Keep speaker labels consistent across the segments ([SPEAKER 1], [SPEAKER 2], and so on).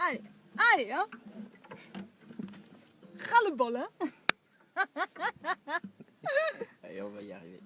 [SPEAKER 1] Allez, hein. Ras le bol, hein.
[SPEAKER 2] Allez, on va y arriver.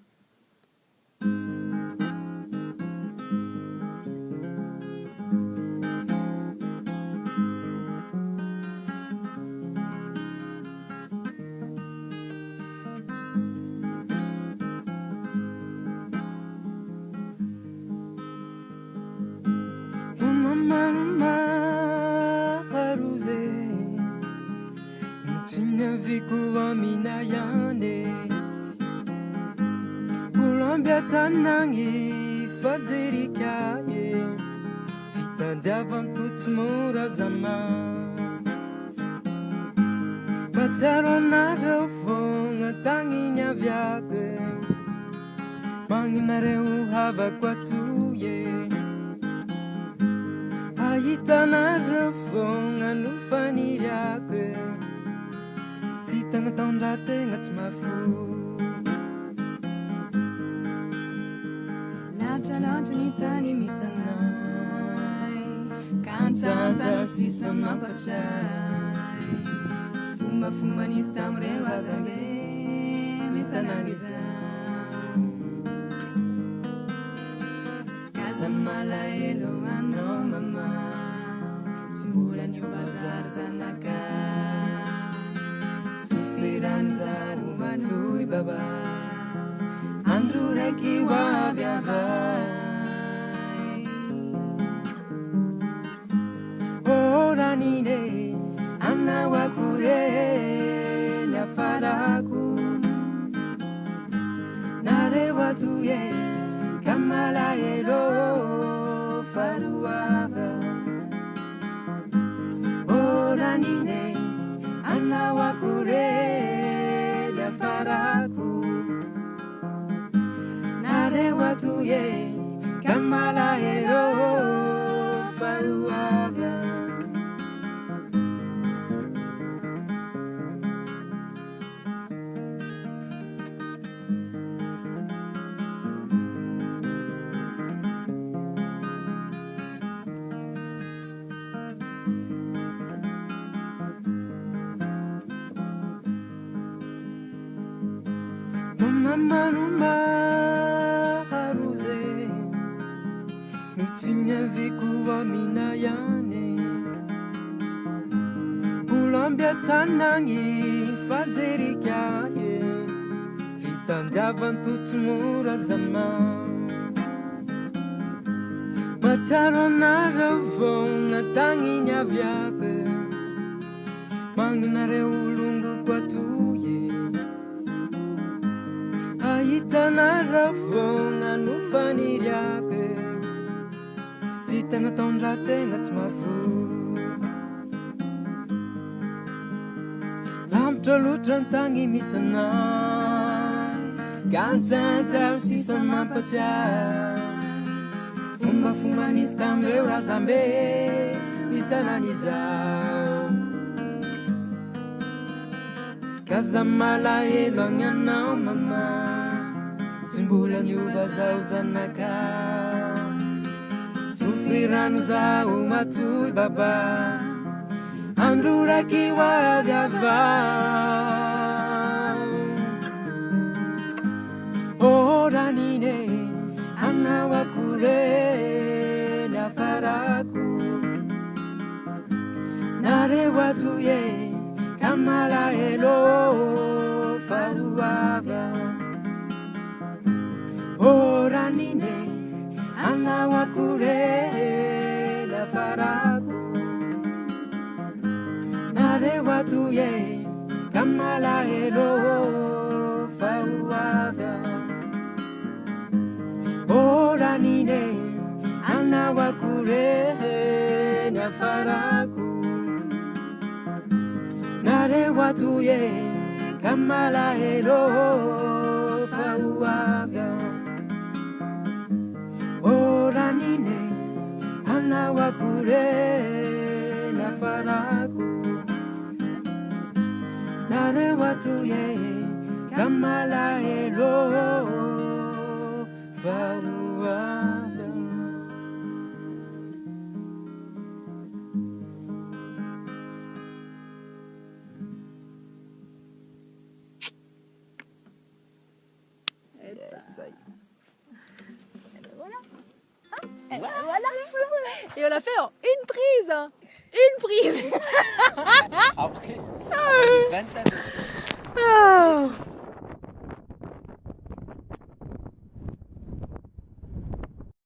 [SPEAKER 3] Tanangi faderika Vitandiavan tutsmura zaman Mahatsiaro anareo fogna tagny aviako Magnanareo havako atoy Ahitanareo fogna no faniriako Tsy tagnataon-drategna tsy mahafoy
[SPEAKER 1] Lancia ny tany misanay Kantsantsa sisa mampatray Fomba nisy tamin'ireo razale misanany izao Kaza malahelo anao mama Tsy mbola niova zaro zanaka Sofirano zaro manoy baba Andro raiky ho avy avay Ora nine anao akory ny afarako Nareo atoy ka malahelo faroava Ora nine anao akory ny afarako Nareo atoy ka malahelo faroava Mama haruze Nutsinya viku amina yane Ulambia tanangi faderika Vitandiavan tutsmura zaman Mahatsiaro anareo fogna tagny aviako Magnanareo olongoko atoy Ahitanareo fogna no faniriako Tsy tagnataon-drategna tsy mahafoy Lambotra loatra ny tagny misanay Kantsantsa sisa mampatsiaro Fomba nisy tamin'ireo razambe misanany izao Kaza malahelo agny anao mama Tsy mbola niova zao zanaka Sofirano zao matoy baba Andro raiky ho avy avay Ora nine anao akory ny afarako Nareo atoy ka malahelo faroava Ora nine anao akory ny afarako Nareo atoy ka malahelo faroava Ora nine anao akory ny afarako Nareo atoy ka malahelo faroava Ora nine anao akory ny afarako Nareo atoy ka malahelo faroava
[SPEAKER 2] Yes, ça y est.
[SPEAKER 4] Et ben voilà. Hein? Et ben voilà. Et on l'a fait en une prise. Hein. Une prise.
[SPEAKER 2] Après, on a des vingtaines